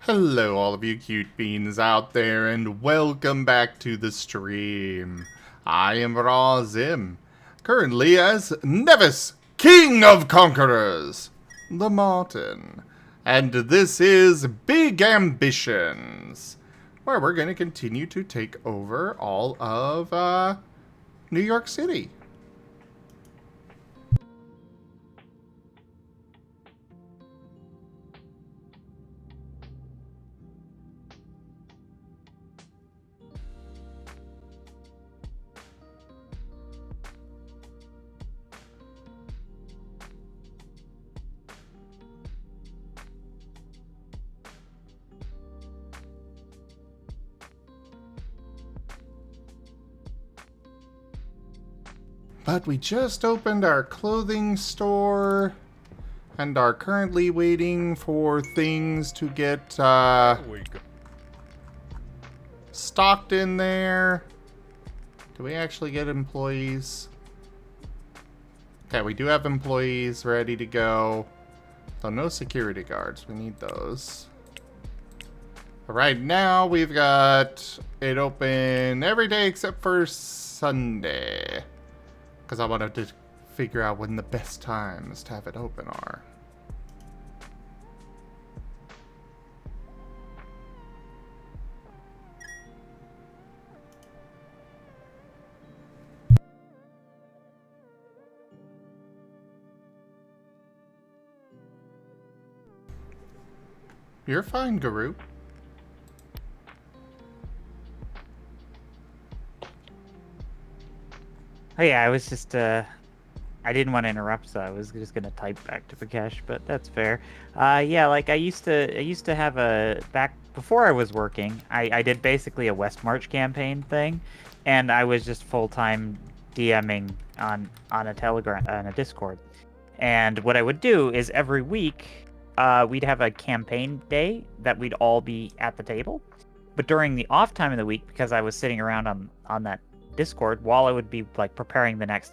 Hello all of you cute beans out there and welcome back to the stream. I am Razim, currently as Nevis, King of Conquerors, the Marten. And this is Big Ambitions, where we're going to continue to take over all of New York City. But we just opened our clothing store and are currently waiting for things to get stocked in there. Do we actually get employees? Okay, we do have employees ready to go. So no security guards. We need those. But right now, we've got it open every day except for Sunday. Because I wanted to figure out when the best times to have it open are. You're fine, Guru. Oh yeah, I was just I didn't want to interrupt, so I was just gonna type back to Prakash, but that's fair. Yeah, like I used to have a back before I was working. I did basically a West March campaign thing, and I was just full time DMing on a Telegram on a Discord. And what I would do is every week, we'd have a campaign day that we'd all be at the table. But during the off time of the week, because I was sitting around on that Discord while I would be like preparing the next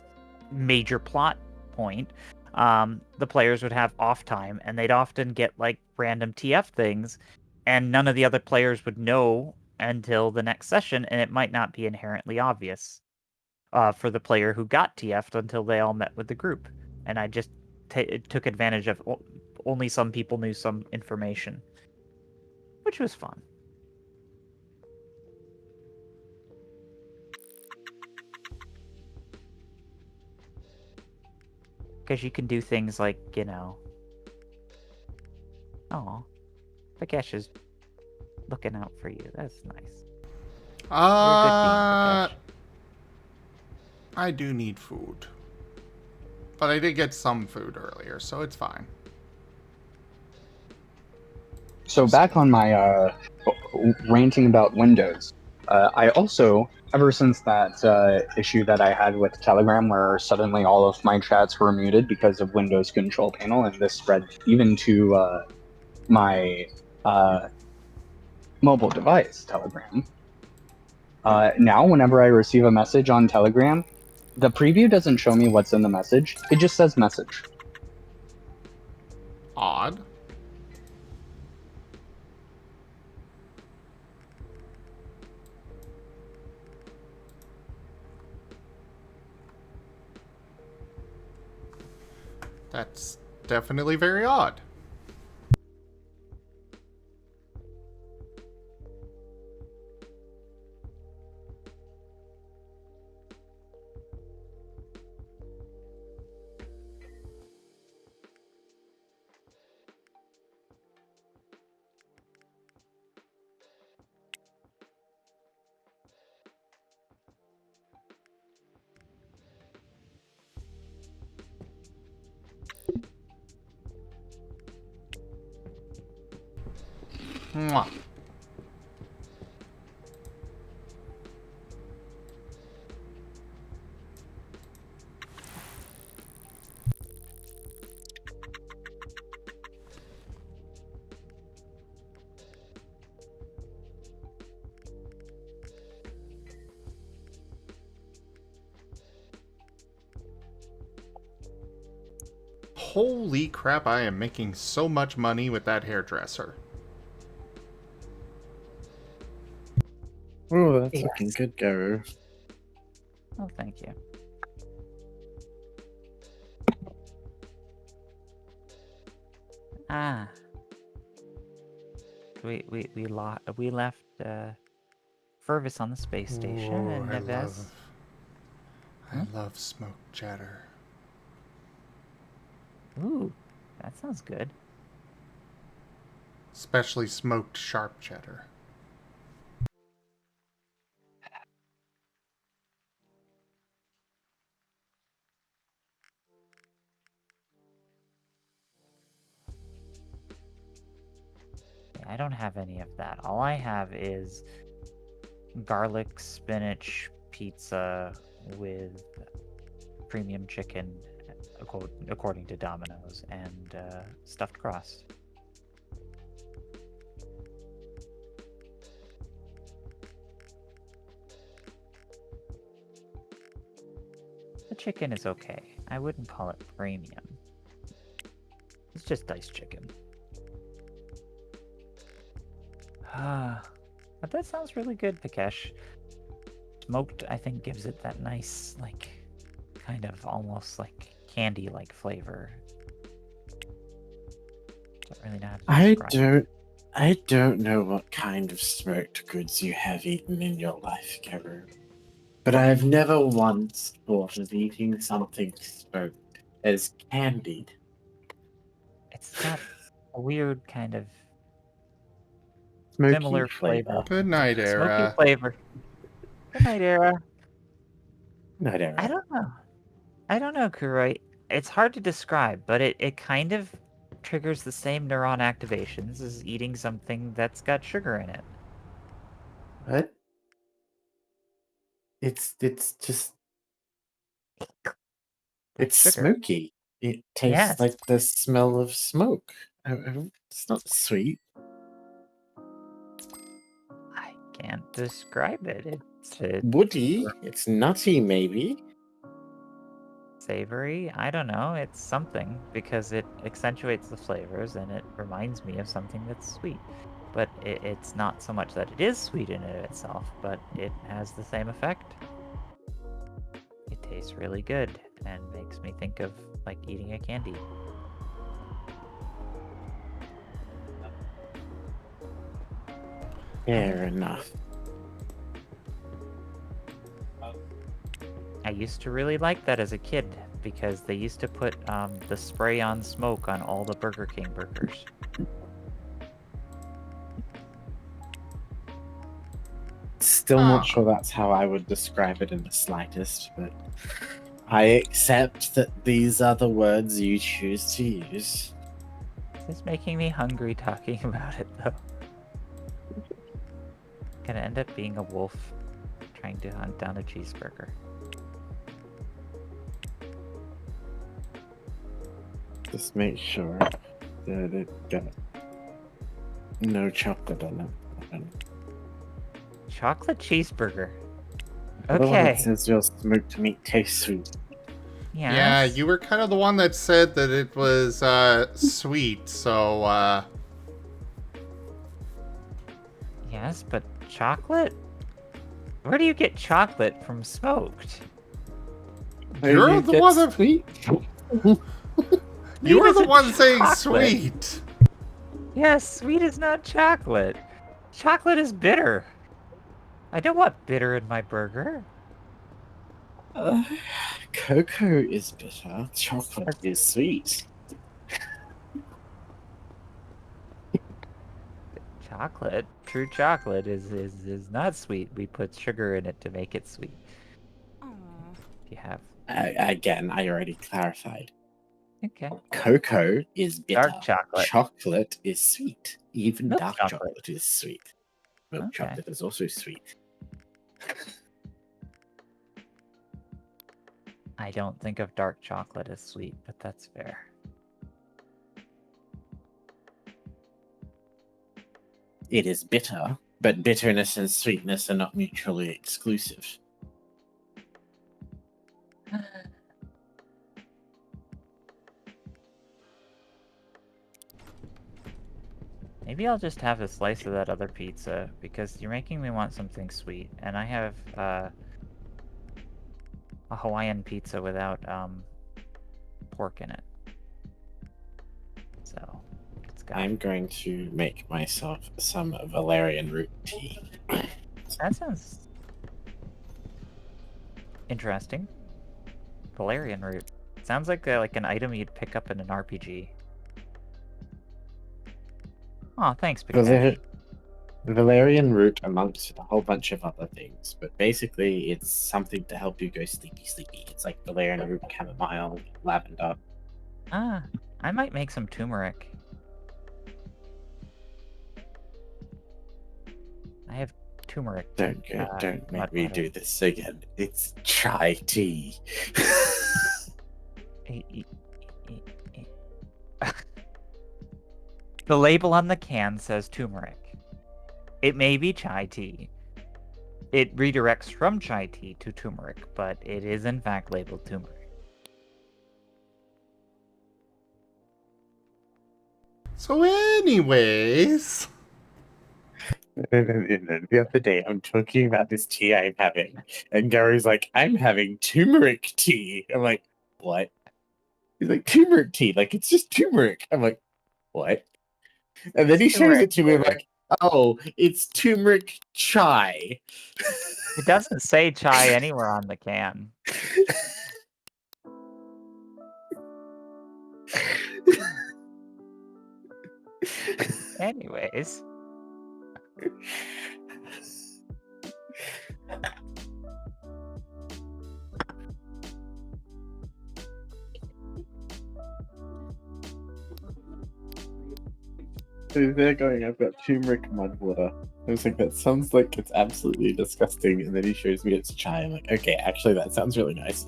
major plot point, the players would have off time and they'd often get like random TF things, and none of the other players would know until the next session, and it might not be inherently obvious for the player who got TF'd until they all met with the group. And I just took advantage of only some people knew some information, which was fun. Because you can do things like, oh, Prakash is looking out for you. That's nice. You're a good bean, Prakash. I do need food. But I did get some food earlier, so it's fine. So back on my ranting about Windows, I also, ever since that issue that I had with Telegram where suddenly all of my chats were muted because of Windows control panel, and this spread even to my mobile device, Telegram. Now, whenever I receive a message on Telegram, the preview doesn't show me what's in the message. It just says message. Odd. That's definitely very odd. Mwah. Holy crap, I am making so much money with that hairdresser. Oh, that's Yes. looking good, Garu. Oh, thank you. Ah. We left Furvis on the space station, Ooh, and Neves. I love smoked cheddar. Ooh, that sounds good. Especially smoked sharp cheddar. I don't have any of that. All I have is garlic spinach pizza with premium chicken, according to Domino's, and stuffed crust. The chicken is okay. I wouldn't call it premium. It's just diced chicken. But that sounds really good, Pikesh. Smoked, I think, gives it that nice, like, kind of almost like candy-like flavor. Don't really know how to describe. I don't know what kind of smoked goods you have eaten in your life, Garu. But I have never once thought of eating something smoked as candied. It's got a weird kind of Smoky similar flavor. Good night, Smoky Era. flavor. Good night, Era. Not I Era. don't know. I don't know, Kuroi. It's hard to describe, but it kind of triggers the same neuron activations as eating something that's got sugar in it. What? It's just it's Sugar. smoky. It tastes Yes. like the smell of smoke. It's not sweet. I can't describe it. It's Woody. It's nutty, maybe. savory. I don't know. It's something because it accentuates the flavors and it reminds me of something that's sweet. But it's not so much that it is sweet in and of itself, but it has the same effect. It tastes really good and makes me think of like eating a candy. Fair enough. I used to really like that as a kid because they used to put the spray-on smoke on all the Burger King burgers. Still not sure that's how I would describe it in the slightest, but I accept that these are the words you choose to use. It's making me hungry talking about it, though. Gonna end up being a wolf trying to hunt down a cheeseburger. Just make sure that it got no chocolate on it. Chocolate cheeseburger. Otherwise, Okay. it says your smoked meat tastes sweet. Yes. Yeah, you were kind of the one that said that it was sweet, so Yes, but chocolate? Where do you get chocolate from smoked? You're the one that sweet. you were the isn't one saying chocolate. sweet. Yes, sweet is not chocolate. Chocolate is bitter. I don't want bitter in my burger. Cocoa is bitter. Chocolate is sweet. Chocolate, true chocolate is not sweet. We put sugar in it to make it sweet. If you have Again, I already clarified. okay. Cocoa is bitter. Dark chocolate. Chocolate is sweet. Even Milk dark chocolate. chocolate is sweet. Milk Okay. chocolate is also sweet. I don't think of dark chocolate as sweet, but that's fair. It is bitter, but bitterness and sweetness are not mutually exclusive. Maybe I'll just have a slice of that other pizza, because you're making me want something sweet, and I have a Hawaiian pizza without pork in it. So it's got. I'm going to make myself some valerian root tea. That sounds interesting. Valerian root. Sounds like an item you'd pick up in an RPG. Oh, thanks, Pikachu. Valerian root amongst a whole bunch of other things, but basically it's something to help you go sleepy. It's like valerian root, chamomile, lavender. Ah, I might make some turmeric. I have turmeric. Don't make me do this again. It's chai tea. The label on the can says turmeric. It may be chai tea. It redirects from chai tea to turmeric, but it is in fact labeled turmeric. So anyways... The other day, I'm talking about this tea I'm having, and Gary's like, I'm having turmeric tea. I'm like, what? He's like, turmeric tea, like it's just turmeric. I'm like, what? And then he shows it to me, I'm like, oh, it's turmeric chai. It doesn't say chai anywhere on the can. Anyways. They're going, I've got turmeric mud water. I was like, that sounds like it's absolutely disgusting. And then he shows me it's chai. I'm like, okay, actually, that sounds really nice.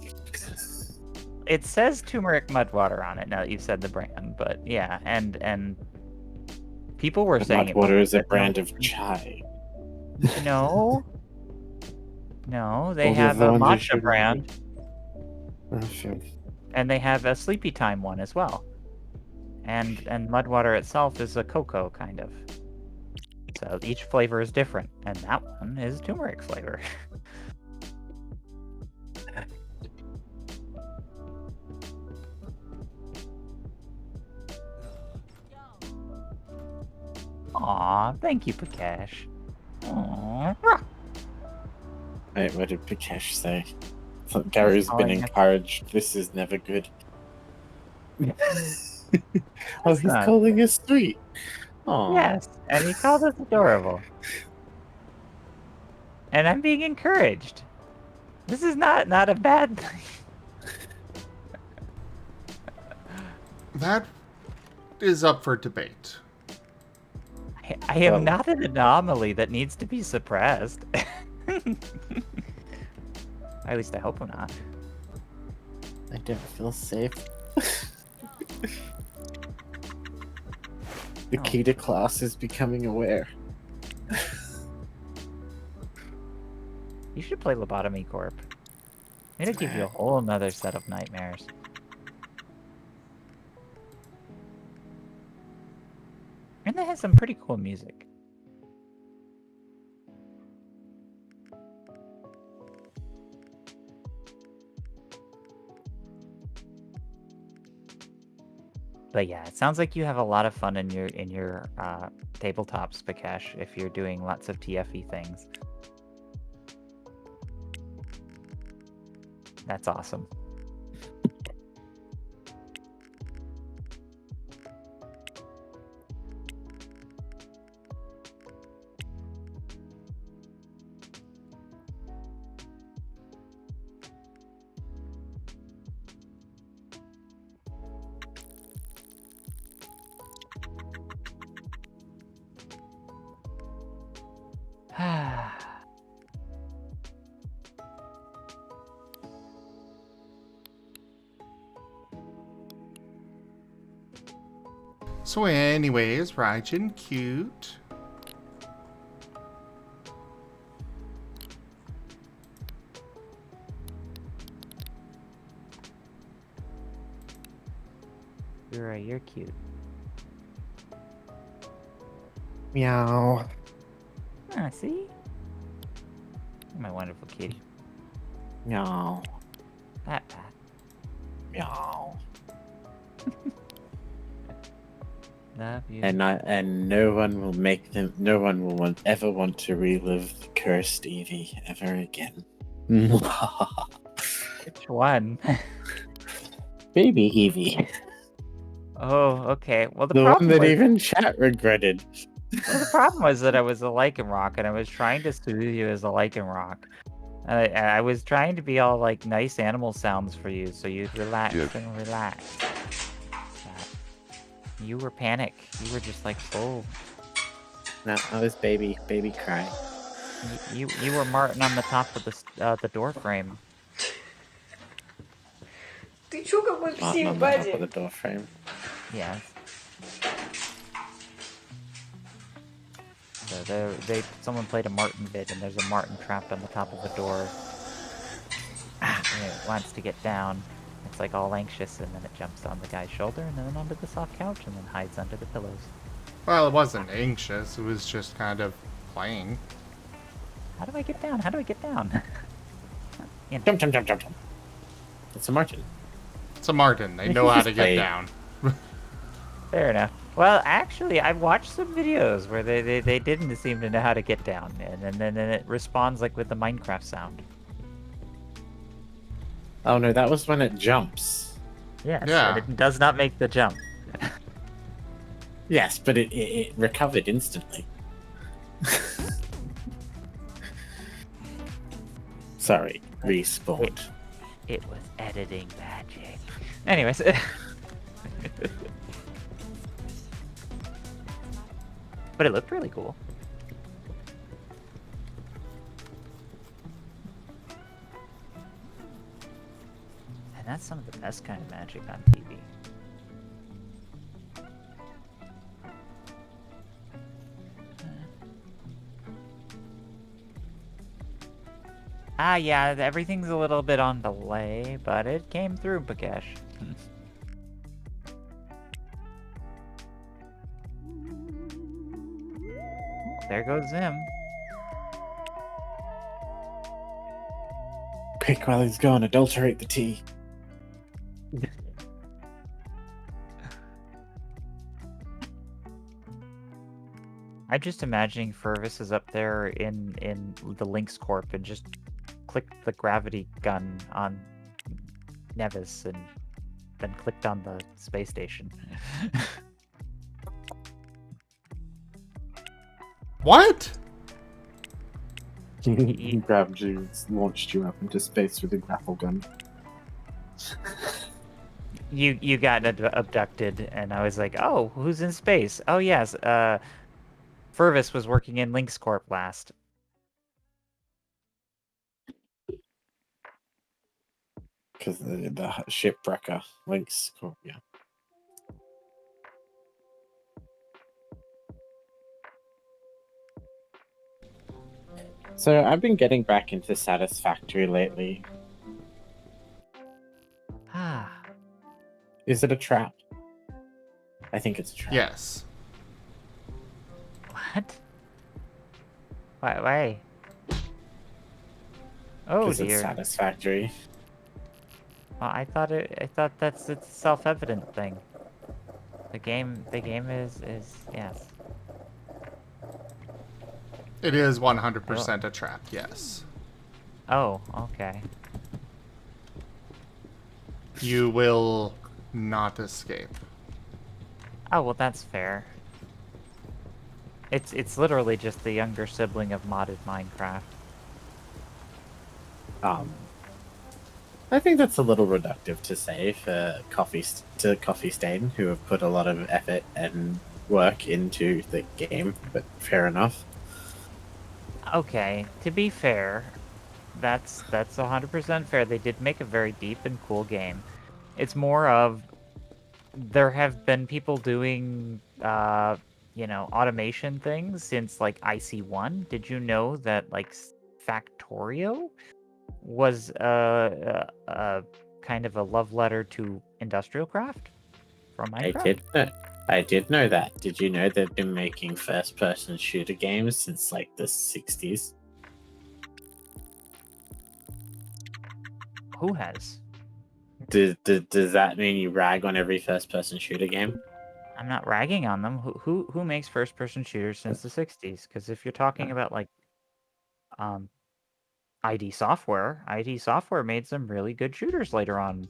It says turmeric mud water on it now that you've said the brand, but yeah, and people were saying mud water is a brand of chai. No. No, they have a matcha brand. Oh, shit. And they have a sleepy time one as well. And mud water itself is a cocoa kind of. So each flavor is different, and that one is turmeric flavor. Aw, thank you, Prakash. Aww. Wait, what did Pikash say? Gary's been encouraged. This is never good. Oh, he's calling us sweet. Aww. Yes, and he called us adorable. And I'm being encouraged. This is not a bad thing. That is up for debate. I am not an anomaly that needs to be suppressed. At least I hope I'm not. I don't feel safe. The key to class is becoming aware. You should play Lobotomy Corp. It'll give you a whole nother set of nightmares. And that has some pretty cool music. But yeah, it sounds like you have a lot of fun in your tabletops, Pakash, if you're doing lots of TFE things. That's awesome. So anyways, Raijin, cute. You're cute. Meow. Ah, see? My wonderful kitty. Meow. Pat. Meow. Love you. And no one will make them. No one will ever want to relive the cursed Evie ever again. Which one? Baby Evie, Oh, okay. Well, the one that even chat regretted. Well, the problem was that I was a lichen rock, and I was trying to soothe you as a lichen rock. I was trying to be all like nice animal sounds for you, so you'd relax and relax. But you were panic. You were just like, oh. No, I was baby crying. You were Martin on the top of the door frame. Ты чё как бы Marten on the top of the door frame. Yes. So someone played a Martin vid, and there's a Martin trapped on the top of a door. And it wants to get down. It's like all anxious, and then it jumps on the guy's shoulder, and then onto the soft couch, and then hides under the pillows. Well, it wasn't anxious. It was just kind of playing. How do I get down? How do I get down? Jump. It's a Marten. It's a Marten. They know how to get down. Fair enough. Well, actually, I've watched some videos where they didn't seem to know how to get down, and then it responds like with the Minecraft sound. Oh no, that was when it jumps. Yes, Yeah. and it does not make the jump. Yes, but it recovered instantly. Sorry, respawned. It was editing magic. Anyways. But it looked really cool. And that's some of the best kind of magic on TV. Yeah, everything's a little bit on delay, but it came through, Bakesh. There goes Zim. Quick, while he's gone, adulterate the tea. I'm just imagining Furvis is up there in the Lynx Corp and just clicked the gravity gun on Nevis and then clicked on the space station. What? He grabbed you, launched you up into space with a grapple gun. You got abducted, and I was like, oh, who's in space? Oh, yes, Furvis was working in Lynx Corp last. Because the shipwrecker, Lynx Corp, yeah. So I've been getting back into Satisfactory lately. Ah. Is it a trap? I think it's a trap. Yes. What? Why? Oh Because it's dear. Satisfactory. Well, I thought it's a self-evident thing. The game is yes. It is 100% a trap, yes. Oh, okay. You will not escape. Oh well, that's fair. It's literally just the younger sibling of modded Minecraft. I think that's a little reductive to say for Coffee Stain, who have put a lot of effort and work into the game, but fair enough. Okay, to be fair, that's 100% fair. They did make a very deep and cool game. It's more of there have been people doing automation things since like IC1. Did you know that like Factorio was a kind of a love letter to industrial craft from Minecraft? I did know. I did know that. Did you know they've been making first-person shooter games since like the 60s? Who has? Does that mean you rag on every first-person shooter game? I'm not ragging on them. Who makes first person shooters since the 60s? Because if you're talking about like um ID Software made some really good shooters later on.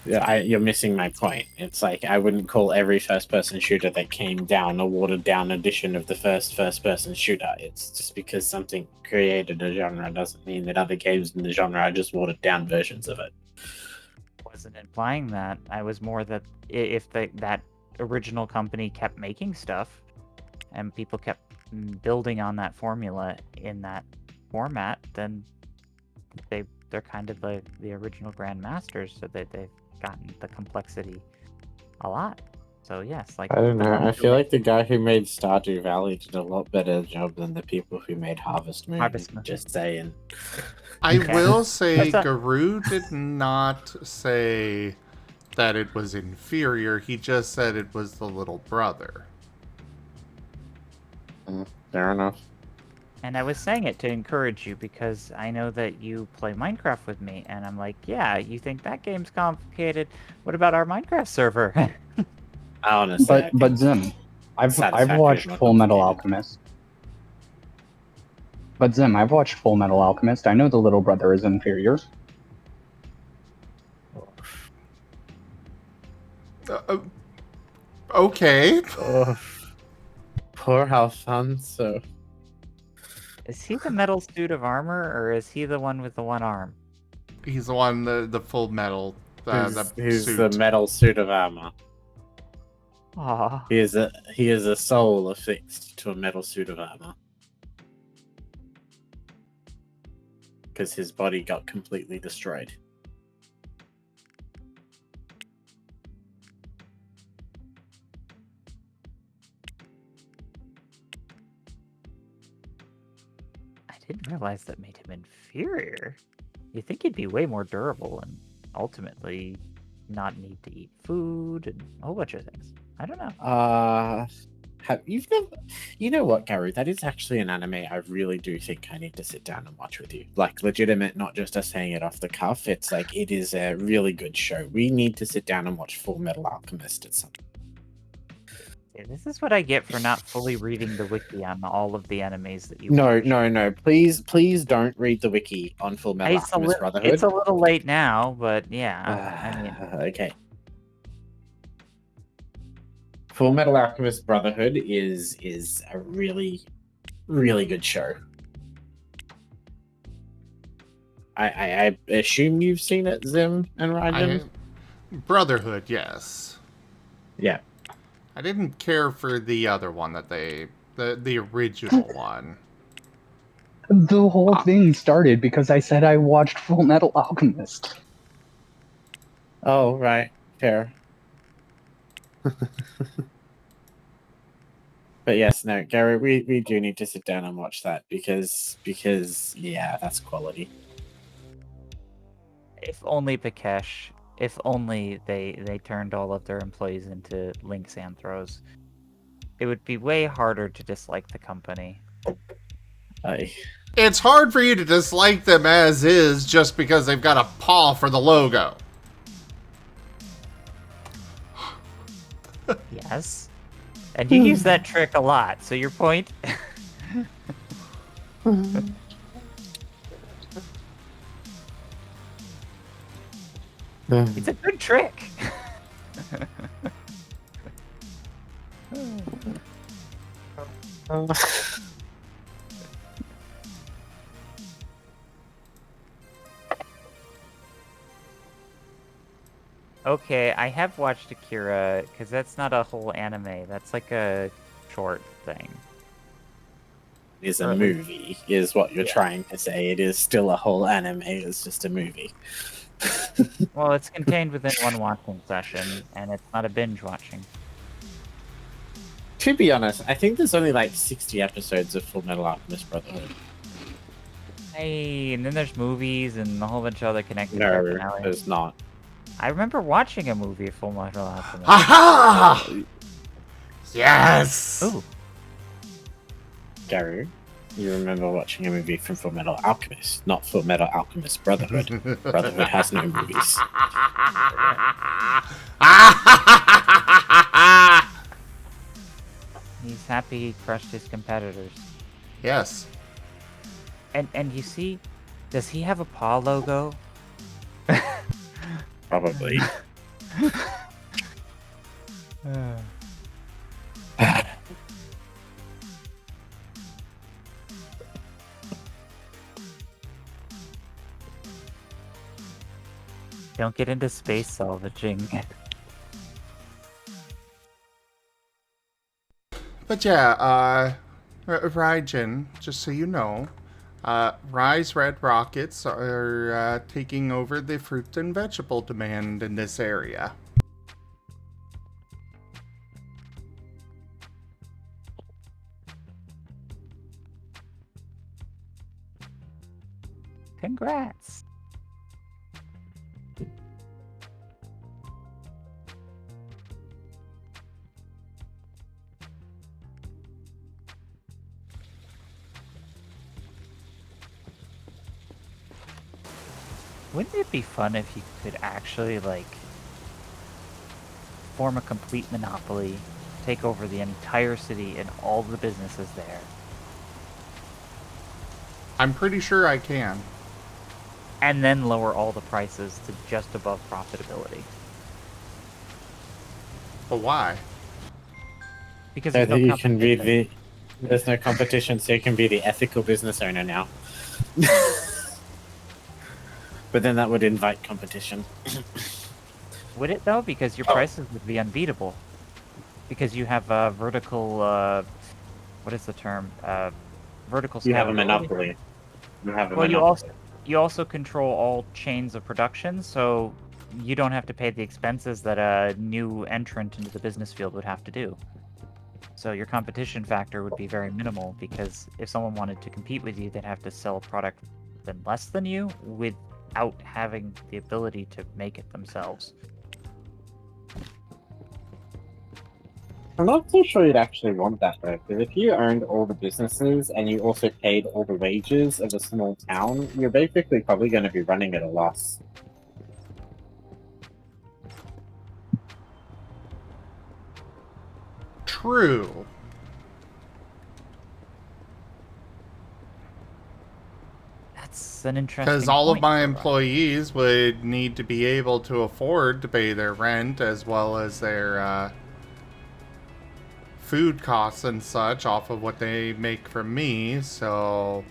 Yeah, you're missing my point. It's like I wouldn't call every first-person shooter that came down a watered-down edition of the first-person shooter. It's just because something created a genre doesn't mean that other games in the genre are just watered-down versions of it. Wasn't implying that. I was more that if that original company kept making stuff and people kept building on that formula in that format, then they're kind of like the original grandmasters, so that they've gotten the complexity a lot. So yes, like I don't the know. ones I who feel make like the guy who made Stardew Valley did a lot better job than the people who made Harvest Moon. Harvest Moon. Just saying. I Okay. will say That's not- Guru did not say that it was inferior. He just said it was the little brother. Fair enough. And I was saying it to encourage you because I know that you play Minecraft with me, and I'm like, yeah, you think that game's complicated? What about our Minecraft server? Honestly, But Zim, I've Satisfactory watched is not Full Metal complicated. Alchemist. But Zim, I've watched Full Metal Alchemist. I know the little brother is inferior. Okay. Oh, poor Alfonso. Is he the metal suit of armor, or is he the one with the one arm? He's the one, the full metal, the He's suit. the metal suit of armor. Aw. He is a soul affixed to a metal suit of armor. Because his body got completely destroyed. I didn't realize that made him inferior. You think he'd be way more durable and ultimately not need to eat food and a whole bunch of things. I don't know. You know what, Gary? That is actually an anime I really do think I need to sit down and watch with you. Like, legitimate, not just us saying it off the cuff. It's like, it is a really good show. We need to sit down and watch Full Metal Alchemist at some point. Yeah, this is what I get for not fully reading the wiki on all of the animes that you No, watch. no. Please don't read the wiki on Full Metal Alchemist Brotherhood. It's a little late now, but yeah, I mean... Okay. Full Metal Alchemist Brotherhood is a really, really good show. I assume you've seen it, Zim and Ryan? Brotherhood, yes. Yeah. I didn't care for the other one that the original one. The whole thing started because I said I watched Full Metal Alchemist. Oh, right. Fair. But yes, no, Gary, we do need to sit down and watch that because yeah, that's quality. If only Pikesh, if only they turned all of their employees into Lynx Anthros, it would be way harder to dislike the company. It's hard for you to dislike them as is just because they've got a paw for the logo. Yes. And you use that trick a lot, so your point? It's a good trick. Okay, I have watched Akira, because that's not a whole anime. That's like a short thing. Is a movie, is what you're trying to say. It is still a whole anime, it's just a movie. Well, it's contained within one watching session, and it's not a binge watching. To be honest, I think there's only like 60 episodes of Full Metal Alchemist Brotherhood. Hey, and then there's movies and a whole bunch of other connected No, personalities. there's not. I remember watching a movie, Full Metal Alchemist. Ha Yes! Ooh. Gary, you remember watching a movie from Full Metal Alchemist, not Full Metal Alchemist Brotherhood. Brotherhood has no movies. He's happy he crushed his competitors. Yes. And you see, does he have a paw logo? Probably. Don't get into space salvaging. But yeah, Raijin, just so you know, Rise Red Rockets are taking over the fruit and vegetable demand in this area. Congrats. Wouldn't it be fun if you could actually, like, form a complete monopoly, take over the entire city and all the businesses there? I'm pretty sure I can. And then lower all the prices to just above profitability. But why? Because So there's no that you can be competition. there's no competition, so you can be the ethical business owner now. But then that would invite competition. Would it though? Because your prices would be unbeatable. Because you have a vertical, what is the term? Vertical You have a scalability. monopoly. You have a Well, monopoly. you also control all chains of production, so you don't have to pay the expenses that a new entrant into the business field would have to do. So your competition factor would be very minimal, because if someone wanted to compete with you, they'd have to sell a product then less than you without having the ability to make it themselves. I'm not so sure you'd actually want that though, because if you owned all the businesses and you also paid all the wages of a small town, you're basically probably going to be running at a loss. True. That's an interesting Because all of point, my though. employees would need to be able to afford to pay their rent as well as their food costs and such off of what they make from me, so...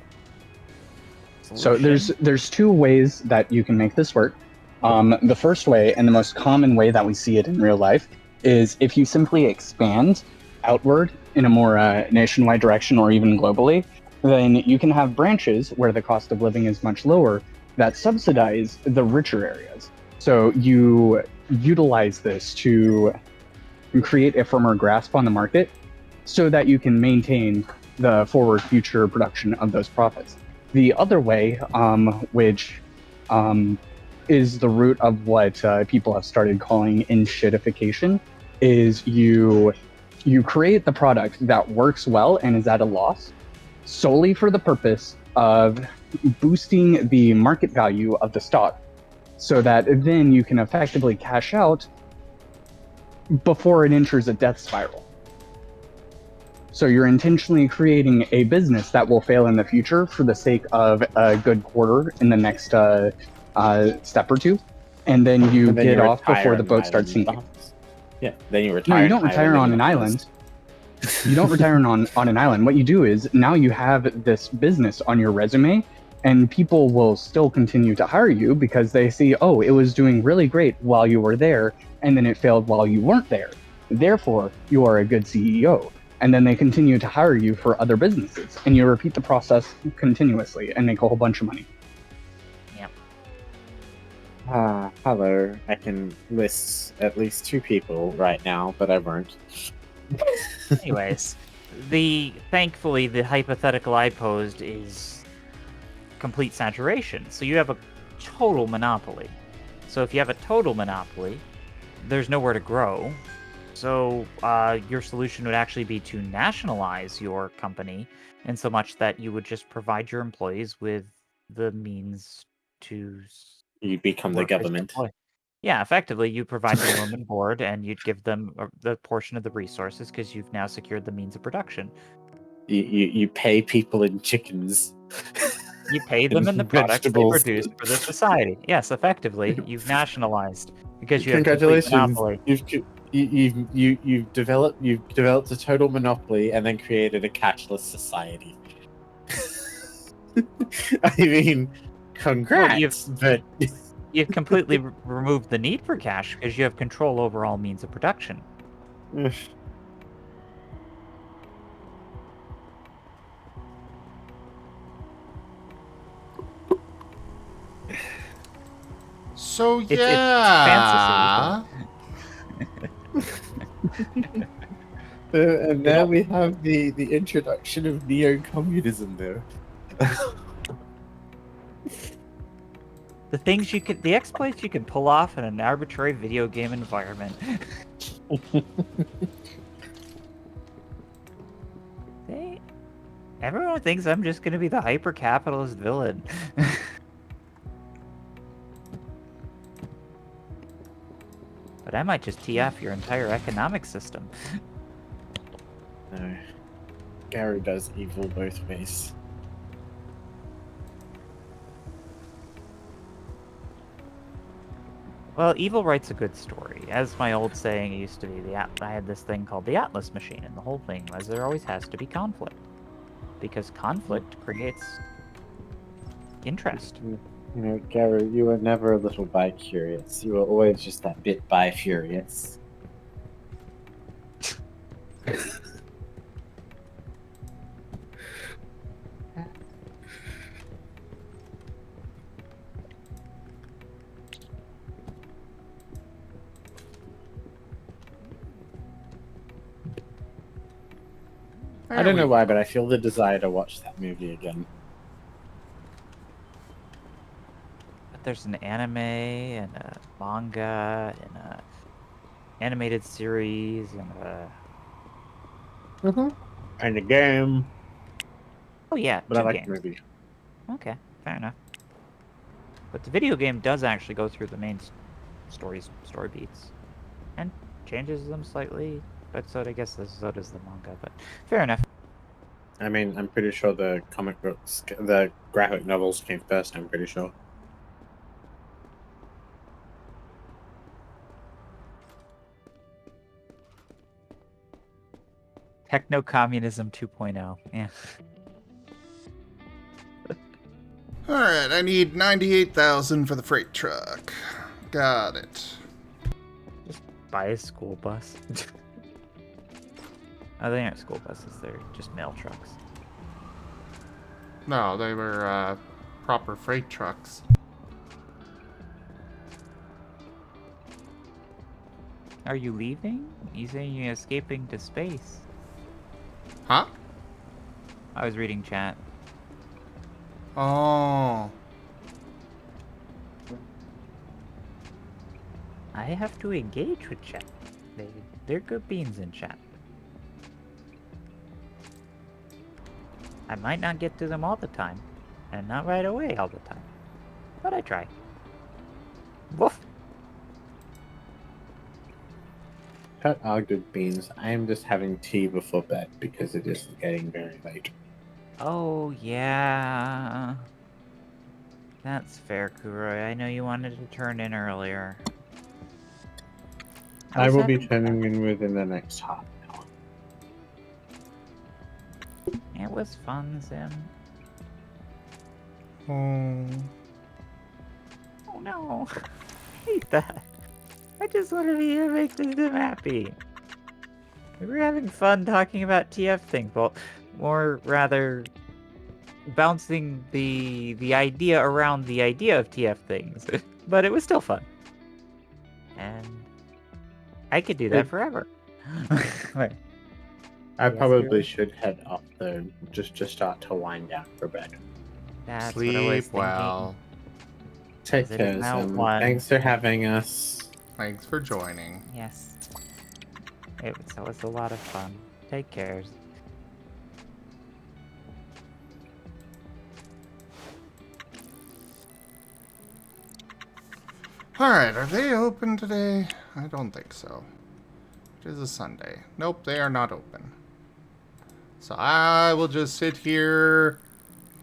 So Solution? there's two ways that you can make this work. The first way, and the most common way that we see it in real life, is if you simply expand outward in a more nationwide direction or even globally, then you can have branches where the cost of living is much lower that subsidize the richer areas. So you utilize this to create a firmer grasp on the market so that you can maintain the forward future production of those profits. The other way, which is the root of what people have started calling in-shitification, is you create the product that works well and is at a loss solely for the purpose of boosting the market value of the stock, so that then you can effectively cash out before it enters a death spiral. So you're intentionally creating a business that will fail in the future for the sake of a good quarter in the next step or two, and then you get off before the boat starts sinking. Yeah, then you retire. No, you don't retire on an island. You don't retire on an island. What you do is now you have this business on your resume, and people will still continue to hire you because they see, oh, it was doing really great while you were there, and then it failed while you weren't there. Therefore, you are a good CEO. And then they continue to hire you for other businesses, and you repeat the process continuously and make a whole bunch of money. Yep. Hello. I can list at least 2 people right now, but I won't. Anyways, thankfully the hypothetical I posed is complete saturation. So you have a total monopoly. So if you have a total monopoly, there's nowhere to grow. So your solution would actually be to nationalize your company in so much that you would just provide your employees with the means to You become the work as an government. employee. Yeah, effectively, you provide them room and board, and you'd give them the portion of the resources because you've now secured the means of production. You pay people in chickens. You pay them in the And products they vegetables. produce for the society. Yes, effectively, you've nationalized because you have complete Congratulations! monopoly. You've developed a total monopoly and then created a cashless society. I mean, Well, congrats, but you've completely removed the need for cash because you have control over all means of production. So It's yeah. and now we have the introduction of neo-communism there. The exploits you can pull off in an arbitrary video game environment. Everyone thinks I'm just gonna be the hyper-capitalist villain. But I might just tee off your entire economic system. No. Gary does evil both ways. Well, evil writes a good story. As my old saying used to be, I had this thing called the Atlas machine, and the whole thing was there always has to be conflict. Because conflict creates interest. You know, Gary, you were never a little bi-curious. You were always just that bit bi-furious. I don't know why, but I feel the desire to watch that movie again. But there's an anime and a manga and a animated series and a... And a game. Oh yeah, But I 2 like games. the movie. Okay, fair enough. But the video game does actually go through the main story beats and changes them slightly. But so I guess so does the manga. But fair enough. I mean, I'm pretty sure the comic books, the graphic novels came first, I'm pretty sure. Techno-communism 2.0. Yeah. Alright, I need 98,000 for the freight truck. Got it. Just buy a school bus. Oh, they aren't school buses. They're just mail trucks. No, they were proper freight trucks. Are you leaving? You saying you're escaping to space? Huh? I was reading chat. Oh. I have to engage with chat. They're good beans in chat. I might not get to them all the time, and not right away all the time, but I try. Woof! Cut are good beans. I am just having tea before bed because it is getting very late. Oh, yeah. That's fair, Kuroi. I know you wanted to turn in earlier. I will be turning in within the next half an hour. It was fun, Sim. Oh. Oh no. I hate that. I just want to be here to make Sim happy. We were having fun talking about TF things, well, more rather bouncing the idea around the idea of TF things. But it was still fun. And I could do that forever. Wait. I probably should head up though, just to start to wind down for bed. That's what I was Sleep thinking. well. Take Is it care, now Zim. one? Thanks for having us. Thanks for joining. Yes. It was a lot of fun. Take care. Alright, are they open today? I don't think so. It is a Sunday. Nope, they are not open. So I will just sit here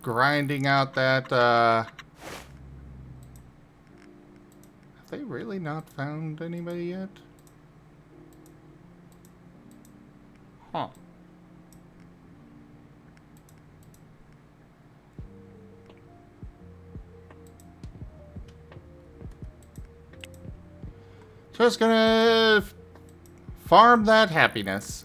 grinding out that, Have they really not found anybody yet? Huh. Just gonna farm that happiness.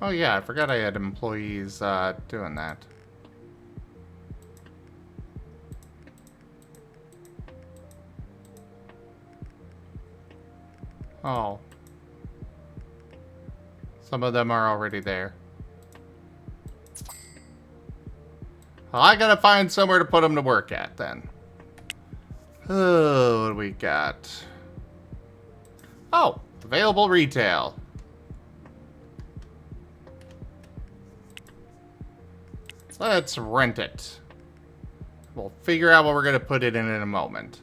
Oh yeah, I forgot I had employees doing that. Oh. Some of them are already there. Well, I gotta find somewhere to put them to work at then. Oh, what do we got? Oh, available retail. Let's rent it. We'll figure out what we're gonna put it in a moment.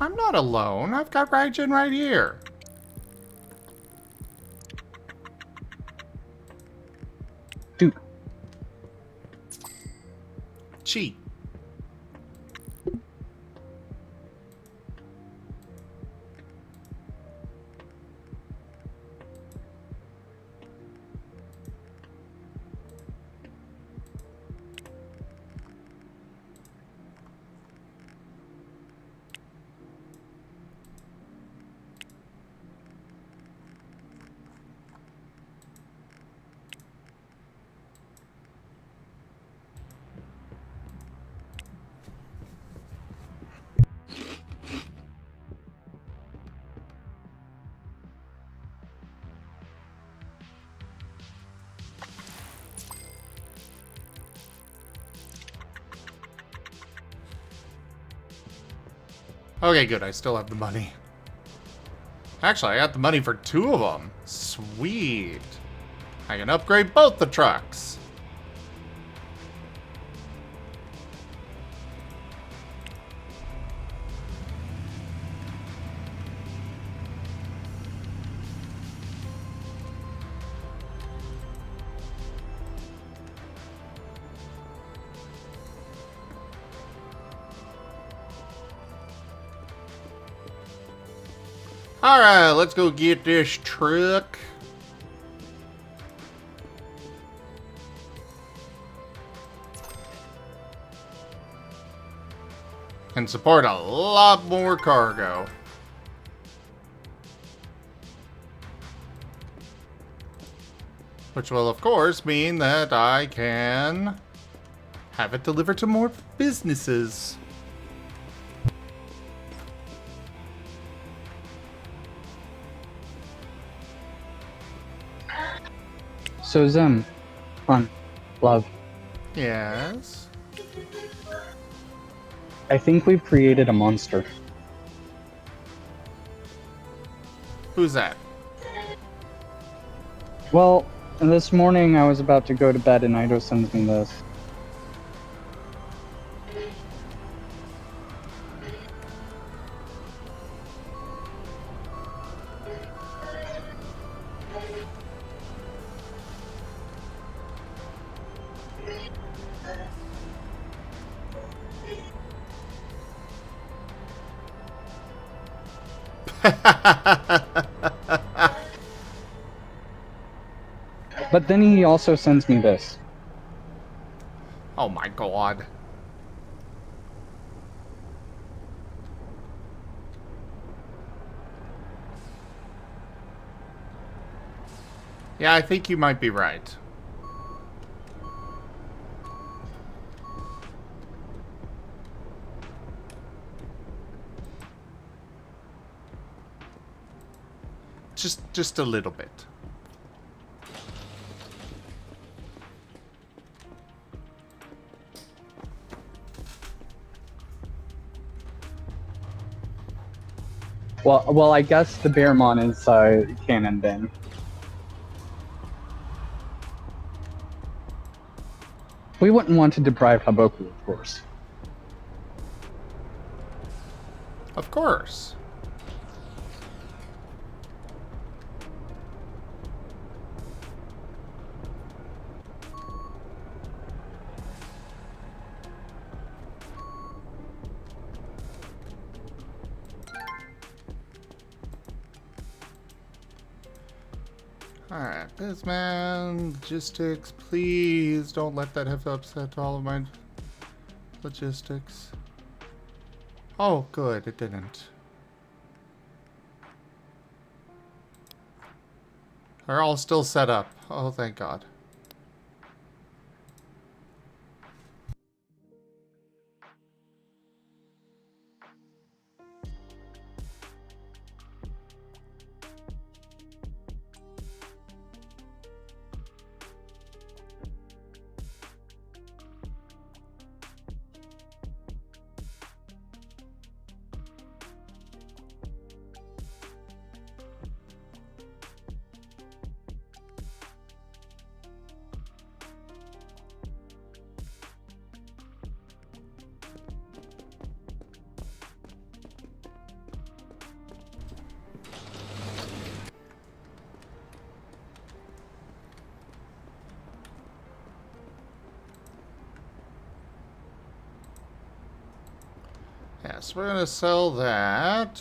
I'm not alone. I've got Raijin right here. Dude. Cheat. Okay, good. I still have the money. Actually, I got the money for 2 of them. Sweet. I can upgrade both the trucks. Alright, let's go get this truck. Can support a lot more cargo. Which will, of course, mean that I can have it delivered to more businesses. So Zim, fun, love. Yes. I think we've created a monster. Who's that? Well, this morning I was about to go to bed and Ido sends me this. But then he also sends me this. Oh my god. Yeah, I think you might be right. Just a little bit. Well, I guess the Bearmon is canon then. We wouldn't want to deprive Haboku, of course. Of course. Alright, Bizman, logistics, please don't let that have upset all of my logistics. Oh, good, it didn't. They're all still set up. Oh, thank God. Yes, we're gonna sell that.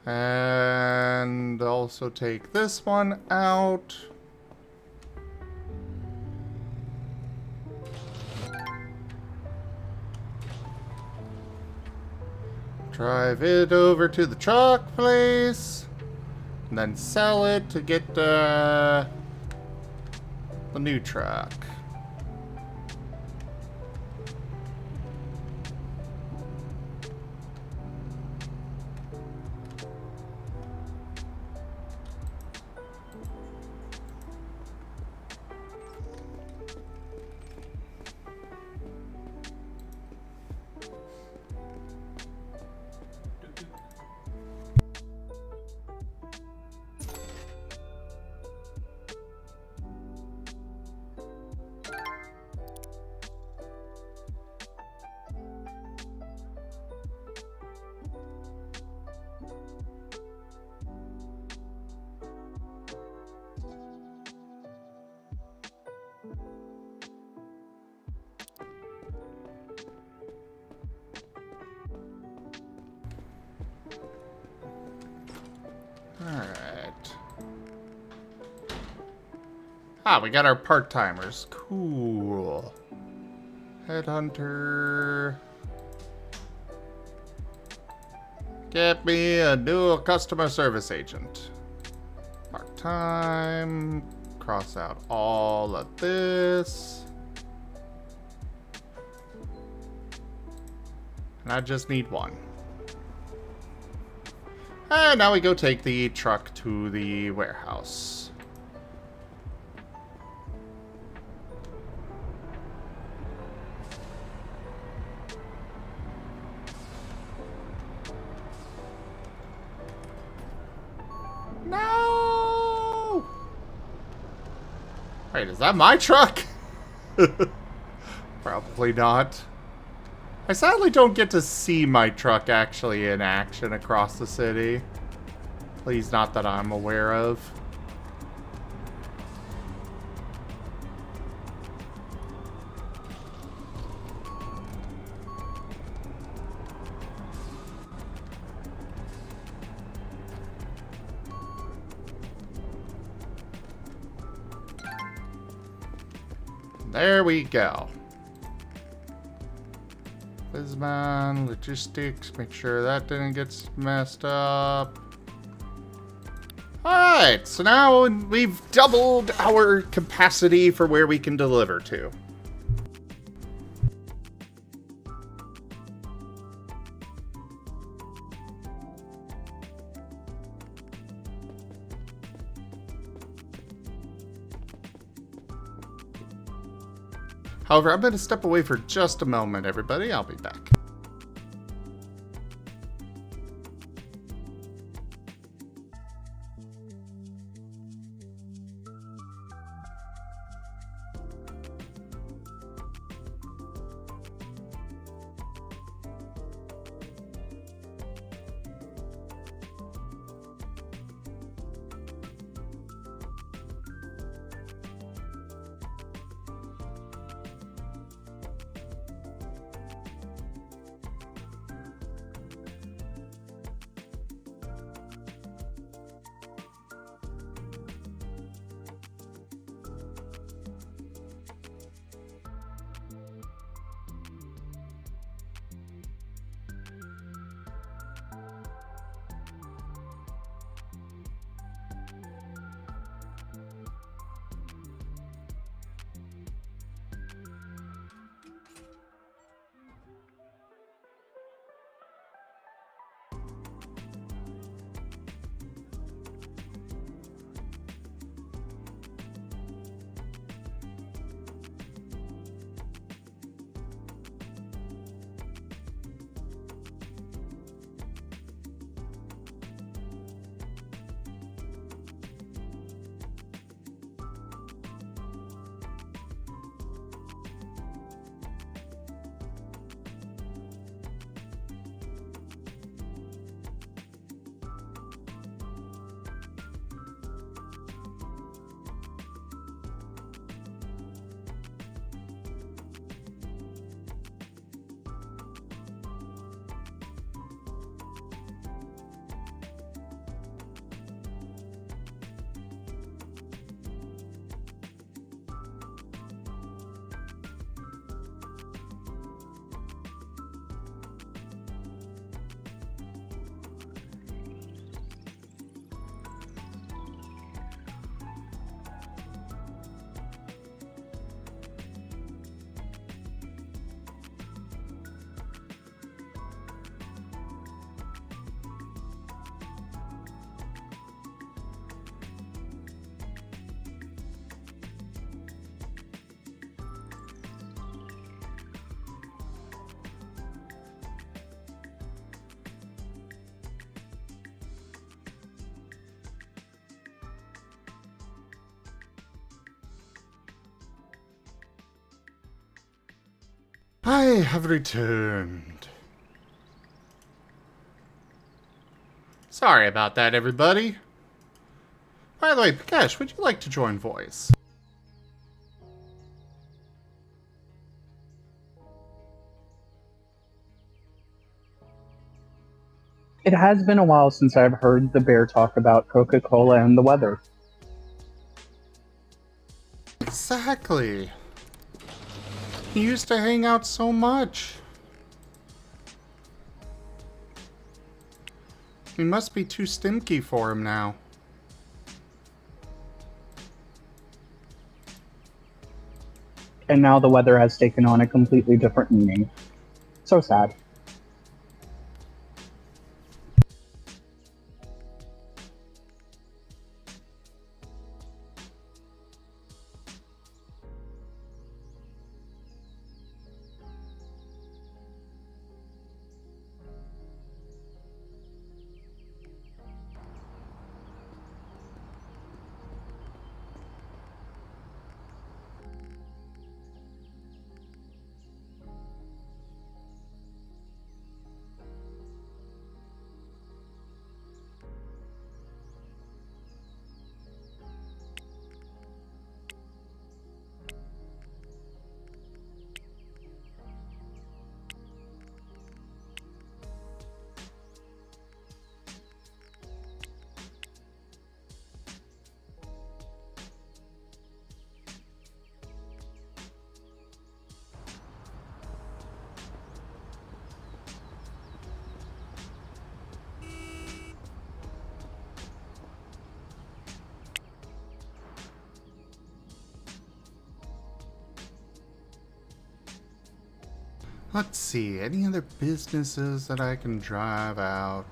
And also take this one out. Drive it over to the truck place. And then sell it to get the new truck. Alright. Ah, we got our part-timers. Cool. Headhunter. Get me a new customer service agent. Part-time. Cross out all of this. And I just need one. And now we go take the truck to the warehouse. No! Wait, is that my truck? Probably not. I sadly don't get to see my truck actually in action across the city. At least not that I'm aware of. There we go. Bizman, logistics, make sure that didn't get messed up. Alright, so now we've doubled our capacity for where we can deliver to. However, I'm going to step away for just a moment, everybody. I'll be back. I have returned. Sorry about that, everybody. By the way, Pikesh, would you like to join voice? It has been a while since I've heard the bear talk about Coca-Cola and the weather. Exactly. He used to hang out so much. He must be too stinky for him now. And now the weather has taken on a completely different meaning. So sad. Let's see, any other businesses that I can drive out?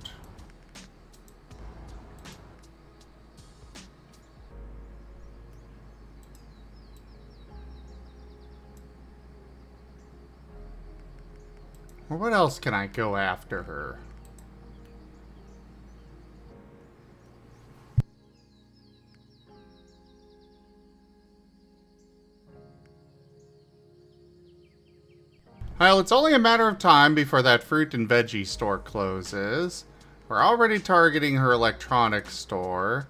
Or what else can I go after her? Well, it's only a matter of time before that fruit and veggie store closes. We're already targeting her electronics store.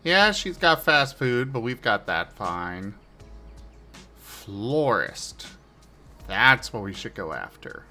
Yeah, she's got fast food, but we've got that fine. Florist. That's what we should go after.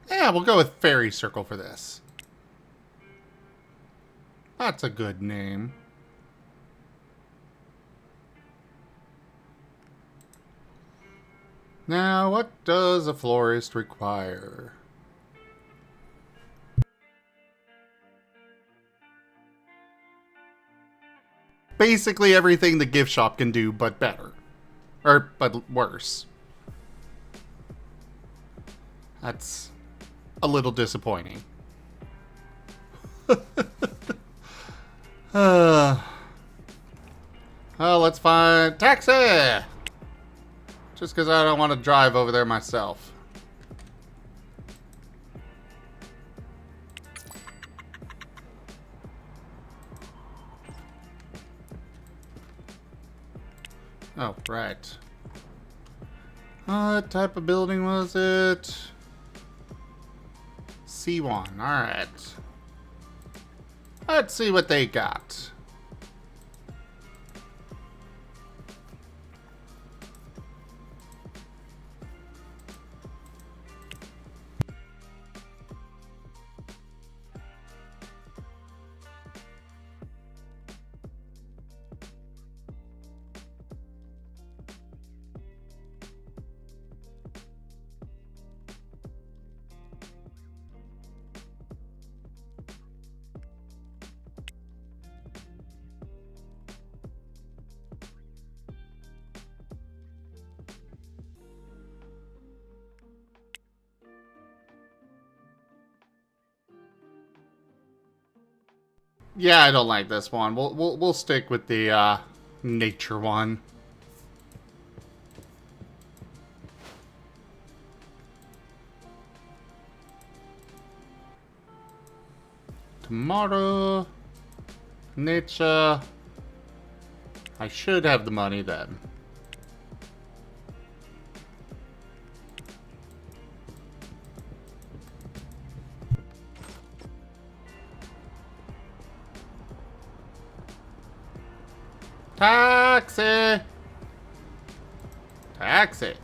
Yeah, we'll go with Fairy Circle for this. That's a good name. Now, what does a florist require? Basically everything the gift shop can do, but better. Or, but worse. That's a little disappointing. Well, let's find taxi! Just because I don't want to drive over there myself. Oh, right. What type of building was it? C1, alright. Let's see what they got. Yeah, I don't like this one. We'll stick with the nature one. Tomorrow, nature. I should have the money then. Taxi! Taxi!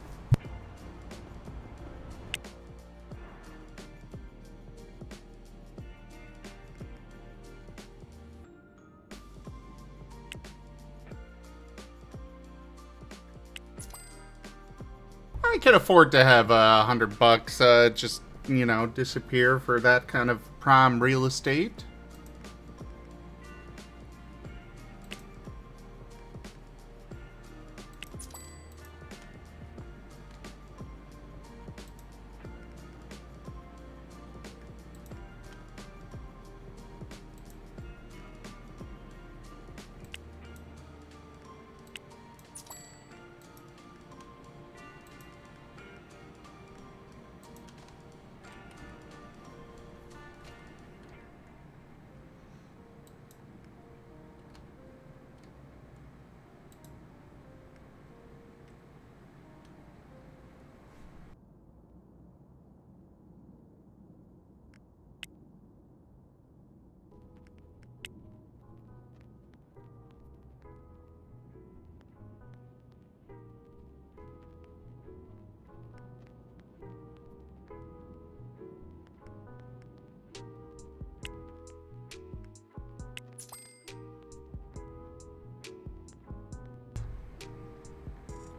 I can afford to have $100 just, you know, disappear for that kind of prime real estate.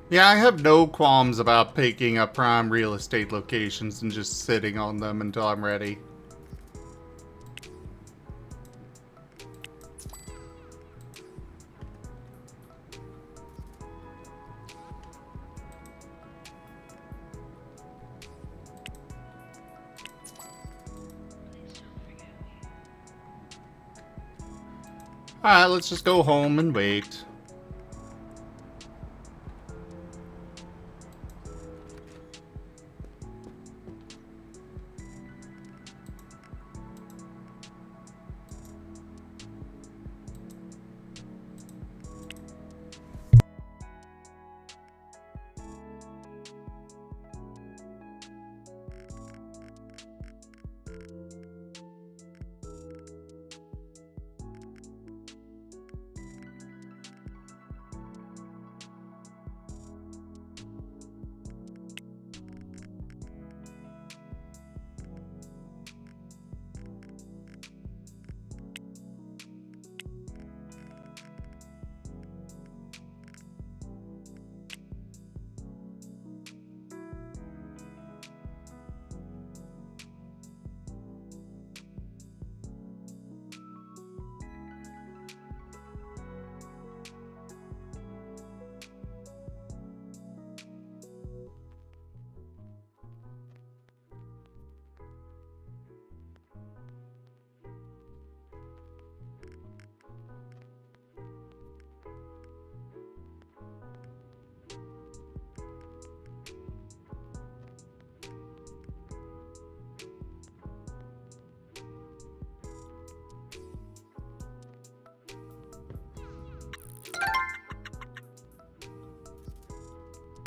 Yeah, I have no qualms about picking up prime real estate locations and just sitting on them until I'm ready. Alright, let's just go home and wait.